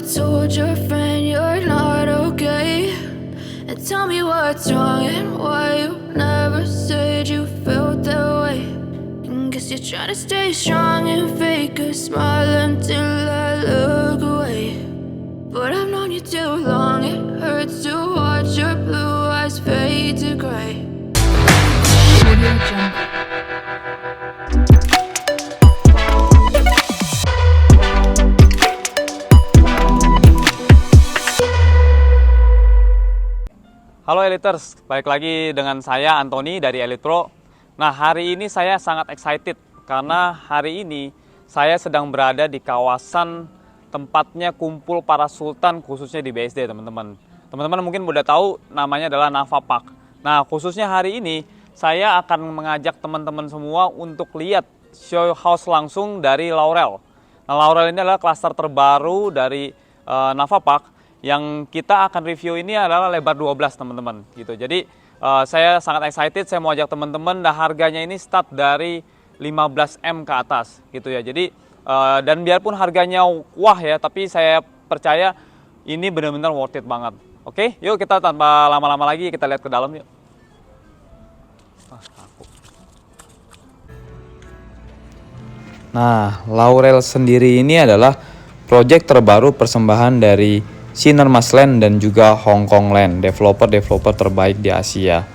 told your friend you're not okay? And tell me what's wrong and why you never said you felt that way. And guess you're trying to stay strong and fake a smile until I look away. But I've known you too long, it hurts to watch your blue eyes fade to gray. Halo Eliters, balik lagi dengan saya Anthony dari Elite Pro. Nah, hari ini saya sangat excited karena hari ini saya sedang berada di kawasan tempatnya kumpul para sultan, khususnya di BSD, teman-teman. Teman-teman mungkin udah tahu namanya adalah Nafa Park. Nah, khususnya hari ini saya akan mengajak teman-teman semua untuk lihat show house langsung dari Laurel. Nah, Laurel ini adalah klaster terbaru dari Nafa Park. Yang kita akan review ini adalah lebar 12, teman-teman, gitu. Jadi saya sangat excited, saya mau ajak teman-teman. Nah, harganya ini start dari 15M ke atas, gitu ya. Jadi dan biarpun harganya wah ya, tapi saya percaya ini benar-benar worth it banget. Oke, yuk kita tanpa lama-lama lagi kita lihat ke dalam yuk. Nah, Laurel sendiri ini adalah proyek terbaru persembahan dari Sinermas Land dan juga Hong Kong Land, developer terbaik di Asia.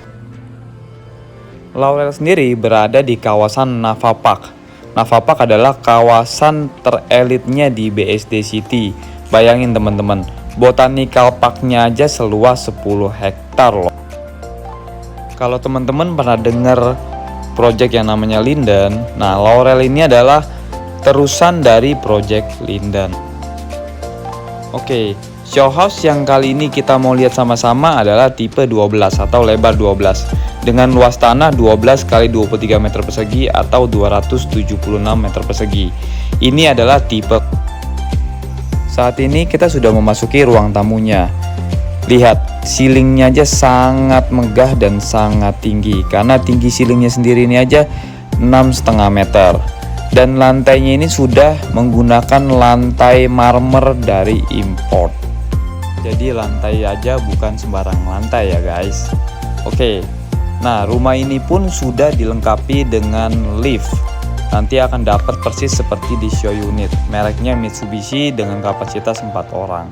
Laurel sendiri berada di kawasan Nafa Park. Nafa Park adalah kawasan terelitnya di BSD City. Bayangin teman-teman, botanical parknya aja seluas 10 hektar loh. Kalau teman-teman pernah dengar proyek yang namanya Linden, nah Laurel ini adalah terusan dari proyek Linden. Oke, show house yang kali ini kita mau lihat sama-sama adalah tipe 12 atau lebar 12 dengan luas tanah 12 x 23 meter persegi atau 276 meter persegi. Ini adalah tipe. Saat ini kita sudah memasuki ruang tamunya. Lihat, ceilingnya aja sangat megah dan sangat tinggi karena tinggi ceilingnya sendiri ini aja 6,5 meter. Dan lantainya ini sudah menggunakan lantai marmer dari import. Jadi lantai aja bukan sembarang lantai ya guys. Oke, nah rumah ini pun sudah dilengkapi dengan lift. Nanti akan dapat persis seperti di show unit. Mereknya Mitsubishi dengan kapasitas 4 orang.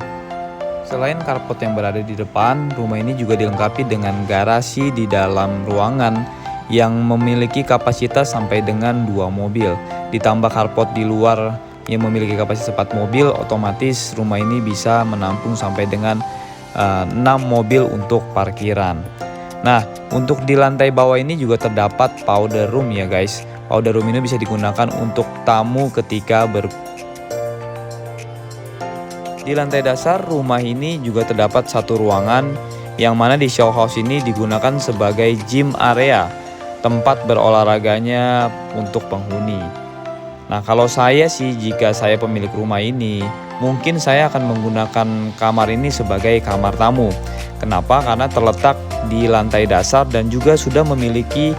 Selain carport yang berada di depan, rumah ini juga dilengkapi dengan garasi di dalam ruangan yang memiliki kapasitas sampai dengan 2 mobil. Ditambah carport di luar yang memiliki kapasitas 4 mobil, otomatis rumah ini bisa menampung sampai dengan 6 mobil untuk parkiran. Nah, untuk di lantai bawah ini juga terdapat powder room ya guys. Powder room ini bisa digunakan untuk tamu ketika Di lantai dasar rumah ini juga terdapat satu ruangan yang mana di show house ini digunakan sebagai gym area, tempat berolahraganya untuk penghuni. Nah, kalau saya sih, jika saya pemilik rumah ini, mungkin saya akan menggunakan kamar ini sebagai kamar tamu. Kenapa? Karena terletak di lantai dasar dan juga sudah memiliki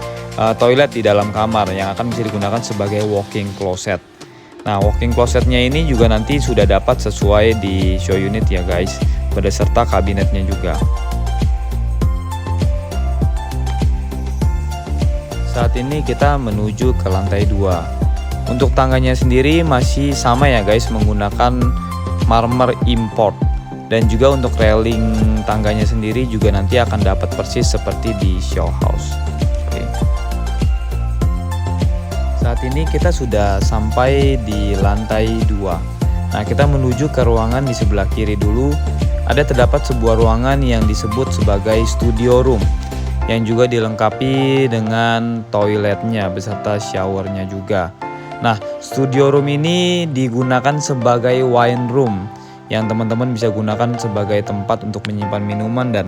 toilet di dalam kamar yang akan bisa digunakan sebagai walk-in closet. Nah, walk-in closetnya ini juga nanti sudah dapat sesuai di show unit ya guys, beserta kabinetnya juga. Saat ini kita menuju ke lantai 2. Untuk tangganya sendiri masih sama ya guys, menggunakan marmer import. Dan juga untuk railing tangganya sendiri juga nanti akan dapat persis seperti di show house. Oke. Saat ini kita sudah sampai di lantai 2. Nah, kita menuju ke ruangan di sebelah kiri dulu. Ada terdapat sebuah ruangan yang disebut sebagai studio room, yang juga dilengkapi dengan toiletnya beserta showernya juga. Nah, studio room ini digunakan sebagai wine room yang teman-teman bisa gunakan sebagai tempat untuk menyimpan minuman. Dan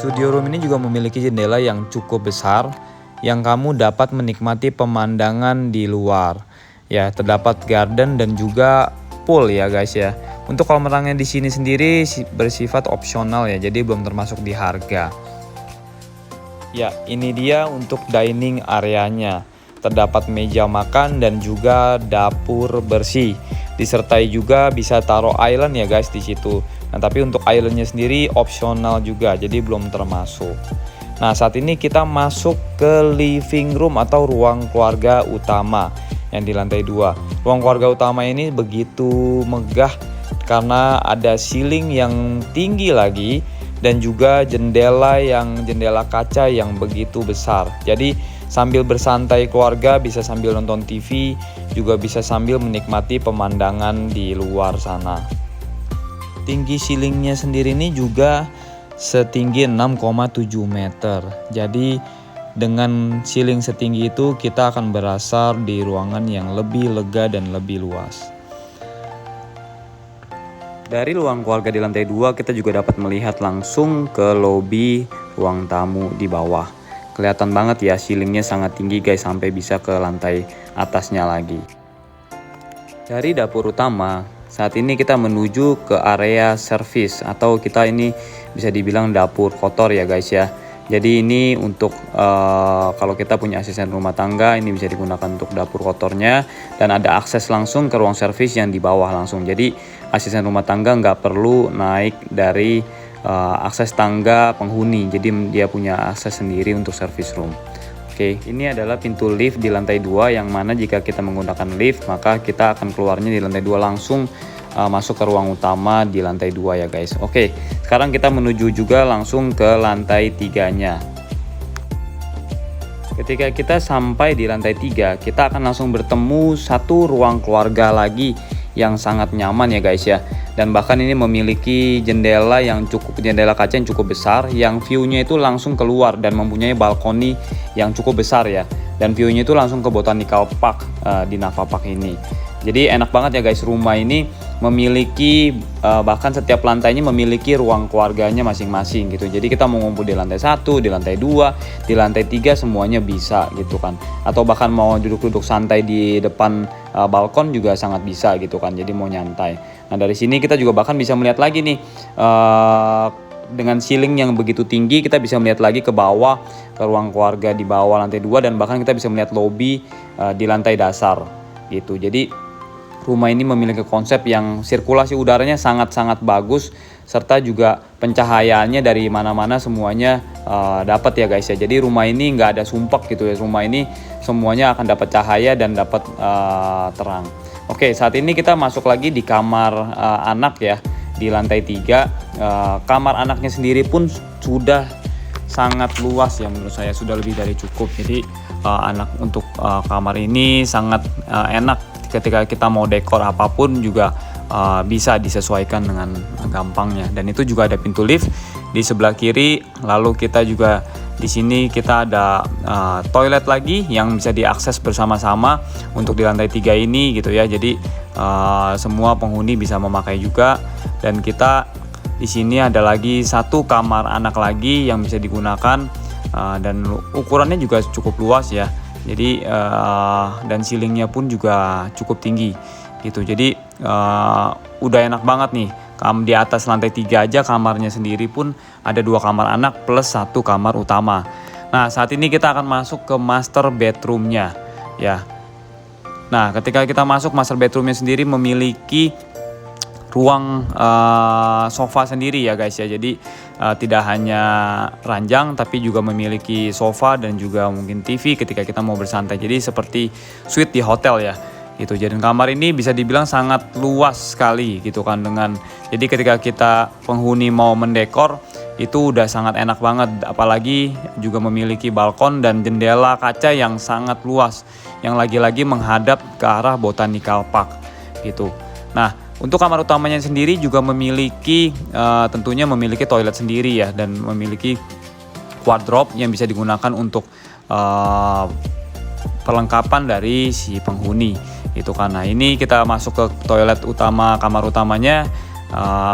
studio room ini juga memiliki jendela yang cukup besar yang kamu dapat menikmati pemandangan di luar. Ya, terdapat garden dan juga pool ya guys ya. Untuk kolam renangnya di sini sendiri bersifat opsional ya, jadi belum termasuk di harga. Ya, ini dia untuk dining areanya. Terdapat meja makan dan juga dapur bersih. disertai juga bisa taruh island ya guys di situ. Nah, tapi untuk islandnya sendiri opsional juga, jadi belum termasuk. Nah, saat ini kita masuk ke living room atau ruang keluarga utama yang di lantai 2. Ruang keluarga utama ini begitu megah karena ada ceiling yang tinggi lagi dan juga jendela kaca yang begitu besar. Jadi sambil bersantai keluarga bisa sambil nonton TV, juga bisa sambil menikmati pemandangan di luar sana. Tinggi ceilingnya sendiri ini juga setinggi 6,7 meter. Jadi dengan ceiling setinggi itu kita akan berasar di ruangan yang lebih lega dan lebih luas. Dari ruang keluarga di lantai 2 kita juga dapat melihat langsung ke lobi ruang tamu di bawah. Kelihatan banget ya ceilingnya sangat tinggi guys, sampai bisa ke lantai atasnya lagi. Dari dapur utama, saat ini kita menuju ke area servis atau kita ini bisa dibilang dapur kotor ya guys ya. Jadi ini untuk kalau kita punya asisten rumah tangga, ini bisa digunakan untuk dapur kotornya, dan ada akses langsung ke ruang servis yang di bawah langsung. Jadi asisten rumah tangga nggak perlu naik dari akses tangga penghuni, jadi dia punya akses sendiri untuk service room. Oke, ini adalah pintu lift di lantai 2 yang mana jika kita menggunakan lift maka kita akan keluarnya di lantai 2 langsung masuk ke ruang utama di lantai 2 ya guys. Oke, sekarang kita menuju juga langsung ke lantai 3-nya. Ketika kita sampai di lantai 3, kita akan langsung bertemu satu ruang keluarga lagi yang sangat nyaman ya guys ya. Dan bahkan ini memiliki jendela kaca yang cukup besar, yang view-nya itu langsung keluar dan mempunyai balkoni yang cukup besar ya. Dan view-nya itu langsung ke Botanical Park di Nava Park ini. Jadi enak banget ya guys, rumah ini memiliki bahkan setiap lantainya memiliki ruang keluarganya masing-masing gitu. Jadi kita mau ngumpul di lantai 1, di lantai 2, di lantai 3 semuanya bisa gitu kan. Atau bahkan mau duduk-duduk santai di depan balkon juga sangat bisa gitu kan. Jadi mau nyantai. Nah, dari sini kita juga bahkan bisa melihat lagi nih dengan ceiling yang begitu tinggi, kita bisa melihat lagi ke bawah, ke ruang keluarga di bawah lantai 2, dan bahkan kita bisa melihat lobi di lantai dasar gitu. Jadi rumah ini memiliki konsep yang sirkulasi udaranya sangat-sangat bagus, serta juga pencahayaannya dari mana-mana semuanya dapat ya guys ya. Jadi rumah ini nggak ada sumpek gitu ya. Rumah ini semuanya akan dapat cahaya dan dapat terang. Oke, saat ini kita masuk lagi di kamar anak ya, di lantai 3. Kamar anaknya sendiri pun sudah sangat luas ya, menurut saya sudah lebih dari cukup. Jadi untuk kamar ini sangat enak. Ketika kita mau dekor apapun juga bisa disesuaikan dengan gampangnya. Dan itu juga ada pintu lift di sebelah kiri. Lalu kita juga di sini kita ada toilet lagi yang bisa diakses bersama-sama untuk di lantai 3 ini gitu ya. Jadi semua penghuni bisa memakai juga. Dan kita di sini ada lagi satu kamar anak lagi yang bisa digunakan dan ukurannya juga cukup luas ya. Jadi dan ceilingnya pun juga cukup tinggi gitu. Jadi udah enak banget nih. Di atas lantai 3 aja kamarnya sendiri pun ada 2 kamar anak plus 1 kamar utama. Nah, saat ini kita akan masuk ke master bedroomnya ya. Nah, ketika kita masuk, master bedroomnya sendiri memiliki ruang sofa sendiri ya guys ya. Jadi tidak hanya ranjang tapi juga memiliki sofa dan juga mungkin TV ketika kita mau bersantai. Jadi seperti suite di hotel ya gitu. Jadi kamar ini bisa dibilang sangat luas sekali gitu kan. Jadi ketika kita penghuni mau mendekor itu udah sangat enak banget, apalagi juga memiliki balkon dan jendela kaca yang sangat luas yang lagi-lagi menghadap ke arah Botanical Park gitu. Nah, untuk kamar utamanya sendiri juga memiliki tentunya memiliki toilet sendiri ya, dan memiliki wardrobe yang bisa digunakan untuk perlengkapan dari si penghuni itu kan. Nah, ini kita masuk ke toilet utama, kamar utamanya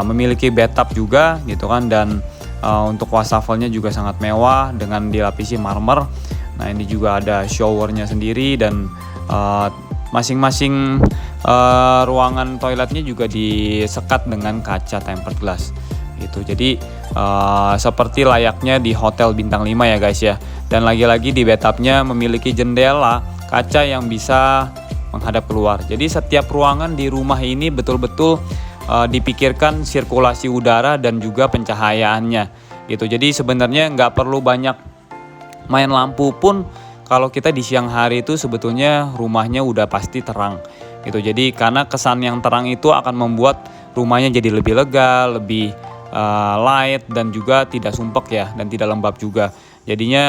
memiliki bathtub juga gitu kan, dan untuk wastafelnya juga sangat mewah dengan dilapisi marmer. Nah, ini juga ada showernya sendiri, dan masing-masing ruangan toiletnya juga disekat dengan kaca tempered glass gitu. Jadi seperti layaknya di hotel bintang 5 ya guys ya. Dan lagi-lagi di bathtubnya memiliki jendela kaca yang bisa menghadap keluar. Jadi setiap ruangan di rumah ini betul-betul dipikirkan sirkulasi udara dan juga pencahayaannya gitu. Jadi sebenarnya nggak perlu banyak main lampu pun, kalau kita di siang hari itu sebetulnya rumahnya udah pasti terang gitu. Jadi karena kesan yang terang itu akan membuat rumahnya jadi lebih lega, lebih light, dan juga tidak sumpek ya, dan tidak lembab juga. Jadinya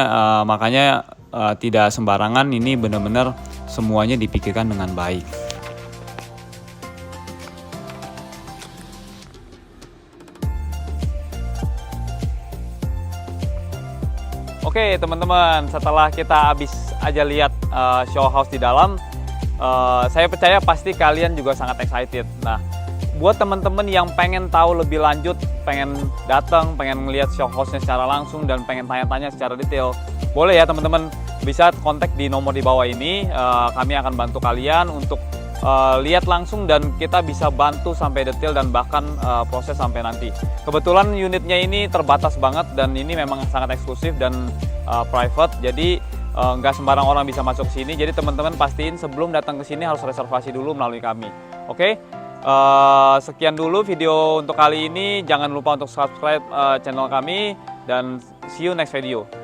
makanya tidak sembarangan, ini benar-benar semuanya dipikirkan dengan baik. Oke teman-teman, setelah kita habis aja lihat show house di dalam, saya percaya pasti kalian juga sangat excited. Nah, buat teman-teman yang pengen tahu lebih lanjut, pengen datang, pengen ngelihat show house-nya secara langsung, dan pengen tanya-tanya secara detail, boleh ya teman-teman bisa kontak di nomor di bawah ini. Kami akan bantu kalian untuk lihat langsung, dan kita bisa bantu sampai detail dan bahkan proses sampai nanti. Kebetulan unitnya ini terbatas banget, dan ini memang sangat eksklusif dan private, jadi nggak sembarang orang bisa masuk sini. Jadi teman-teman pastiin sebelum datang ke sini harus reservasi dulu melalui kami. Oke, sekian dulu video untuk kali ini. Jangan lupa untuk subscribe channel kami, dan see you next video.